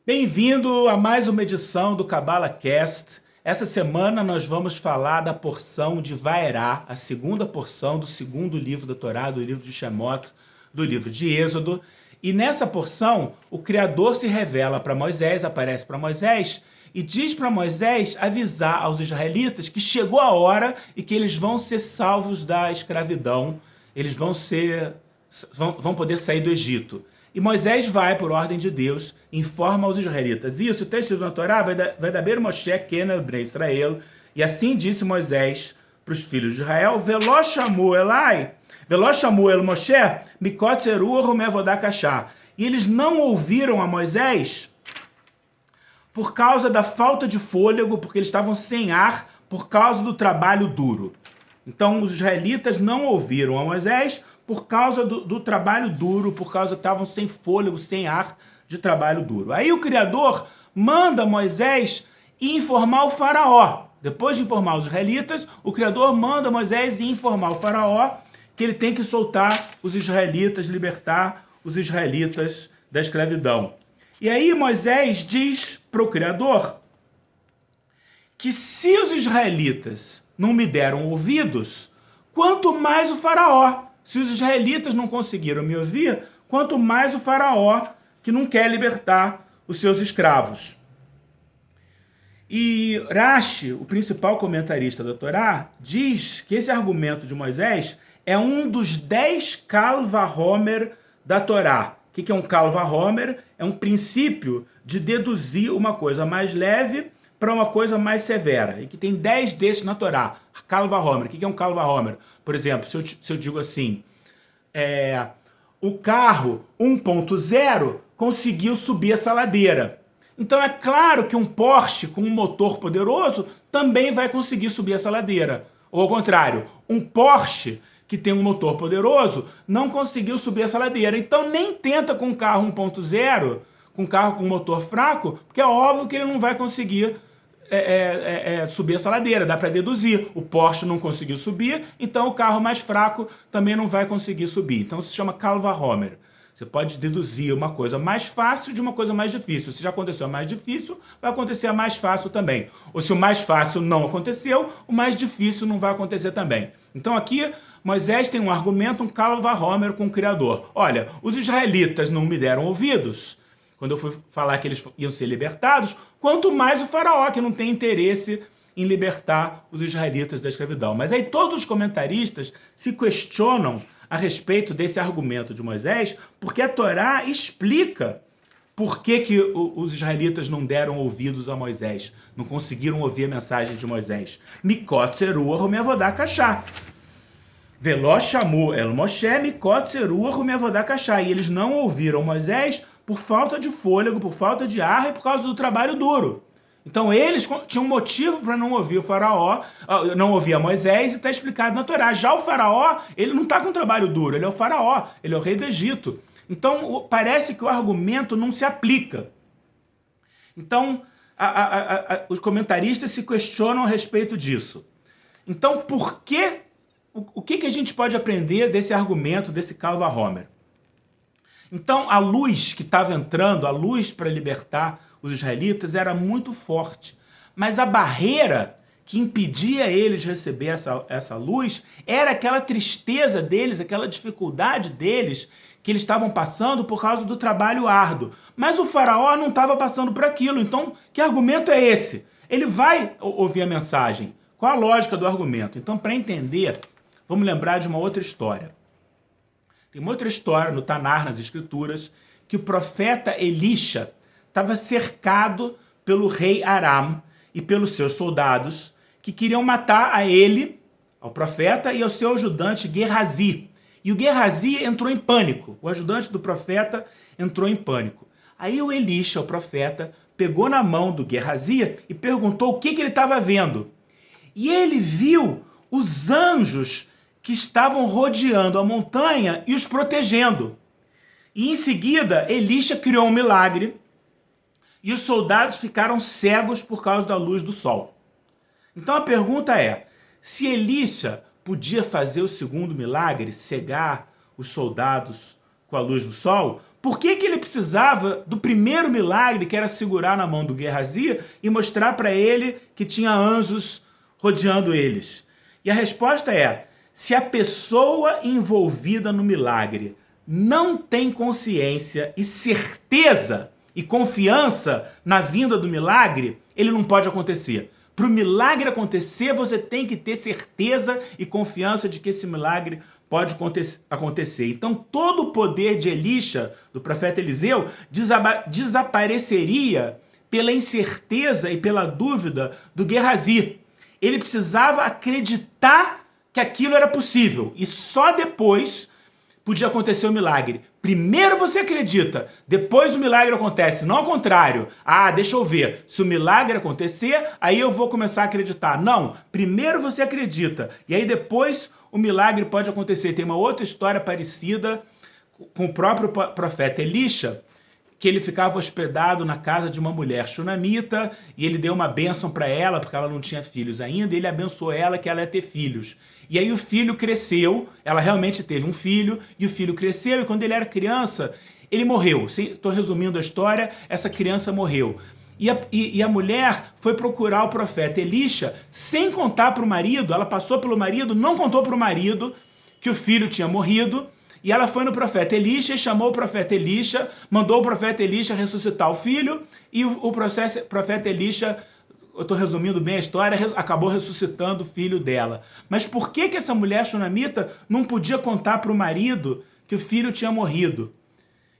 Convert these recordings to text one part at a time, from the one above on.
Bem-vindo a mais uma edição do Cabala Cast. Essa semana nós vamos falar da porção de Vaerá, a segunda porção do segundo livro da Torá, do livro de Shemot, do livro de Êxodo. E nessa porção, o Criador se revela para Moisés, aparece para Moisés e diz para Moisés avisar aos israelitas que chegou a hora e que eles vão ser salvos da escravidão, eles vão poder sair do Egito. E Moisés vai, por ordem de Deus, informa aos israelitas. Isso, o texto na Torá vai da Ber Moshe Kenel Bnei Israel. E assim disse Moisés para os filhos de Israel: Veló chamou Elai, veló chamou El Moshe, mikot zeruah mevodá kashá. E eles não ouviram a Moisés por causa da falta de fôlego, porque eles estavam sem ar, por causa do trabalho duro. Então os israelitas não ouviram a Moisés por causa do trabalho duro, por causa que estavam sem fôlego, sem ar de trabalho duro. Aí o Criador manda Moisés informar o faraó. Depois de informar os israelitas, o Criador manda Moisés informar o faraó que ele tem que soltar os israelitas, libertar os israelitas da escravidão. E aí Moisés diz para o Criador que se os israelitas não me deram ouvidos, quanto mais o faraó. Se os israelitas não conseguiram me ouvir, quanto mais o faraó, que não quer libertar os seus escravos. E Rashi, o principal comentarista da Torá, diz que esse argumento de Moisés é um dos 10 Kal Vahomer da Torá. O que é um Kal Vahomer? É um princípio de deduzir uma coisa mais leve para uma coisa mais severa. E que tem 10 desses na Torá. Kal Vahomer. O que é um Kal Vahomer? Por exemplo, se eu digo assim, o carro 1.0 conseguiu subir essa ladeira. Então é claro que um Porsche com um motor poderoso também vai conseguir subir essa ladeira. Ou ao contrário, um Porsche que tem um motor poderoso não conseguiu subir essa ladeira. Então nem tenta com um carro 1.0, com um carro com motor fraco, porque é óbvio que ele não vai conseguir subir essa ladeira, dá para deduzir. O Porsche não conseguiu subir, então o carro mais fraco também não vai conseguir subir. Então se chama Kal Vahomer. Você pode deduzir uma coisa mais fácil de uma coisa mais difícil. Se já aconteceu a mais difícil, vai acontecer a mais fácil também. Ou se o mais fácil não aconteceu, o mais difícil não vai acontecer também. Então aqui Moisés tem um argumento, um Kal Vahomer com o Criador. Olha, os israelitas não me deram ouvidos quando eu fui falar que eles iam ser libertados, quanto mais o faraó, que não tem interesse em libertar os israelitas da escravidão. Mas aí todos os comentaristas se questionam a respeito desse argumento de Moisés, porque a Torá explica por que os israelitas não deram ouvidos a Moisés, não conseguiram ouvir a mensagem de Moisés. Mikot zeruah mevodá kashá. Veló chamou El Moshe, mikot zeruah mevodá kashá. E eles não ouviram Moisés por falta de fôlego, por falta de ar e por causa do trabalho duro. Então eles tinham motivo para não ouvir o faraó, não ouvir a Moisés, e está explicado na Torá. Já o faraó, ele não está com trabalho duro, ele é o faraó, ele é o rei do Egito. Então parece que o argumento não se aplica. Então os comentaristas se questionam a respeito disso. Então o que a gente pode aprender desse argumento, desse Kal Vahomer? Então, a luz que estava entrando, a luz para libertar os israelitas era muito forte. Mas a barreira que impedia eles de receber essa luz era aquela tristeza deles, aquela dificuldade deles que eles estavam passando por causa do trabalho árduo. Mas o faraó não estava passando por aquilo. Então, que argumento é esse? Ele vai ouvir a mensagem. Qual a lógica do argumento? Então, para entender, vamos lembrar de uma outra história. Tem uma outra história no Tanar, nas Escrituras, que o profeta Elisha estava cercado pelo rei Aram e pelos seus soldados que queriam matar a ele, ao profeta, e ao seu ajudante Gehazi. E o Gehazi entrou em pânico. O ajudante do profeta entrou em pânico. Aí o Elisha, o profeta, pegou na mão do Gehazi e perguntou o que ele estava vendo. E ele viu os anjos que estavam rodeando a montanha e os protegendo. E em seguida, Elisha criou um milagre e os soldados ficaram cegos por causa da luz do sol. Então a pergunta é, se Elisha podia fazer o segundo milagre, cegar os soldados com a luz do sol, Por que ele precisava do primeiro milagre, que era segurar na mão do Gehazi e mostrar para ele que tinha anjos rodeando eles? E a resposta é: se a pessoa envolvida no milagre não tem consciência e certeza e confiança na vinda do milagre, ele não pode acontecer. Para o milagre acontecer, você tem que ter certeza e confiança de que esse milagre pode acontecer. Então, todo o poder de Elisha, do profeta Eliseu, desapareceria pela incerteza e pela dúvida do Gehazi. Ele precisava acreditar que aquilo era possível e só depois podia acontecer o milagre. Primeiro você acredita, depois o milagre acontece, não ao contrário. Ah, deixa eu ver, se o milagre acontecer, aí eu vou começar a acreditar. Não, primeiro você acredita, e aí depois o milagre pode acontecer. Tem uma outra história parecida com o próprio profeta Elisha, que ele ficava hospedado na casa de uma mulher shunamita, e ele deu uma bênção para ela, porque ela não tinha filhos ainda, e ele abençoou ela que ela ia ter filhos. E aí o filho cresceu, ela realmente teve um filho, e o filho cresceu, e quando ele era criança, ele morreu. Estou resumindo a história, essa criança morreu. E a mulher foi procurar o profeta Elisha, sem contar para o marido, ela passou pelo marido, não contou para o marido que o filho tinha morrido, e ela foi no profeta Elisha e chamou o profeta Elisha, mandou o profeta Elisha ressuscitar o filho, e o profeta Elisha, eu estou resumindo bem a história, acabou ressuscitando o filho dela. Mas por que essa mulher shunamita não podia contar para o marido que o filho tinha morrido?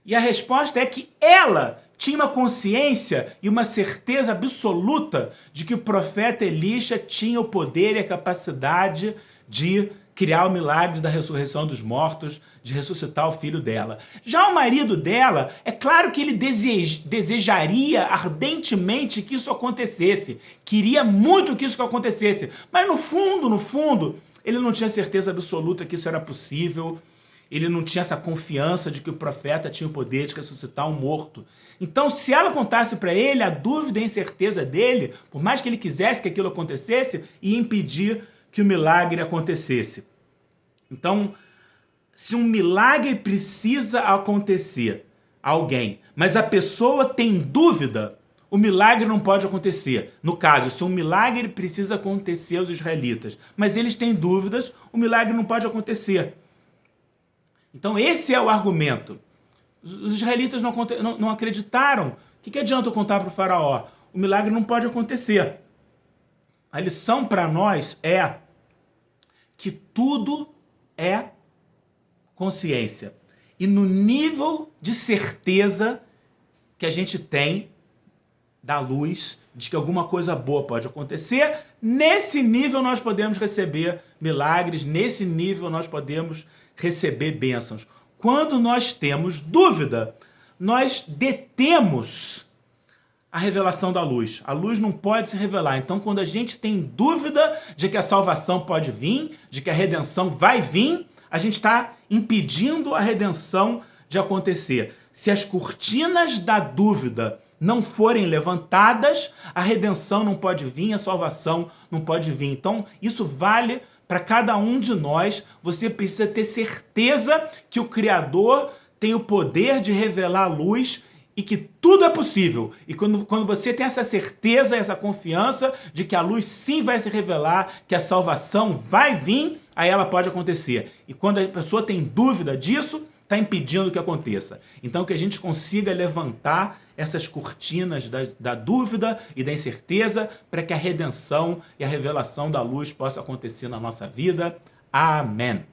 E a resposta é que ela tinha uma consciência e uma certeza absoluta de que o profeta Elisha tinha o poder e a capacidade de criar o milagre da ressurreição dos mortos, de ressuscitar o filho dela. Já o marido dela, é claro que ele desejaria ardentemente que isso acontecesse, queria muito que isso acontecesse, mas no fundo, ele não tinha certeza absoluta que isso era possível, ele não tinha essa confiança de que o profeta tinha o poder de ressuscitar um morto. Então, se ela contasse para ele, a dúvida e a incerteza dele, por mais que ele quisesse que aquilo acontecesse, ia impedir que o milagre acontecesse. Então, se um milagre precisa acontecer a alguém, mas a pessoa tem dúvida, o milagre não pode acontecer. No caso, se um milagre precisa acontecer aos israelitas, mas eles têm dúvidas, o milagre não pode acontecer. Então, esse é o argumento. Os israelitas não acreditaram. O que adianta eu contar para o faraó? O milagre não pode acontecer. A lição para nós é que tudo é consciência. E no nível de certeza que a gente tem da luz, de que alguma coisa boa pode acontecer, nesse nível nós podemos receber milagres, nesse nível nós podemos receber bênçãos. Quando nós temos dúvida, nós detemos a revelação da luz. A luz não pode se revelar. Então, quando a gente tem dúvida de que a salvação pode vir, de que a redenção vai vir, a gente está impedindo a redenção de acontecer. Se as cortinas da dúvida não forem levantadas, a redenção não pode vir, a salvação não pode vir. Então, isso vale para cada um de nós. Você precisa ter certeza que o Criador tem o poder de revelar a luz e que tudo é possível. E quando você tem essa certeza, essa confiança de que a luz sim vai se revelar, que a salvação vai vir, aí ela pode acontecer. E quando a pessoa tem dúvida disso, está impedindo que aconteça. Então, que a gente consiga levantar essas cortinas da dúvida e da incerteza para que a redenção e a revelação da luz possa acontecer na nossa vida. Amém.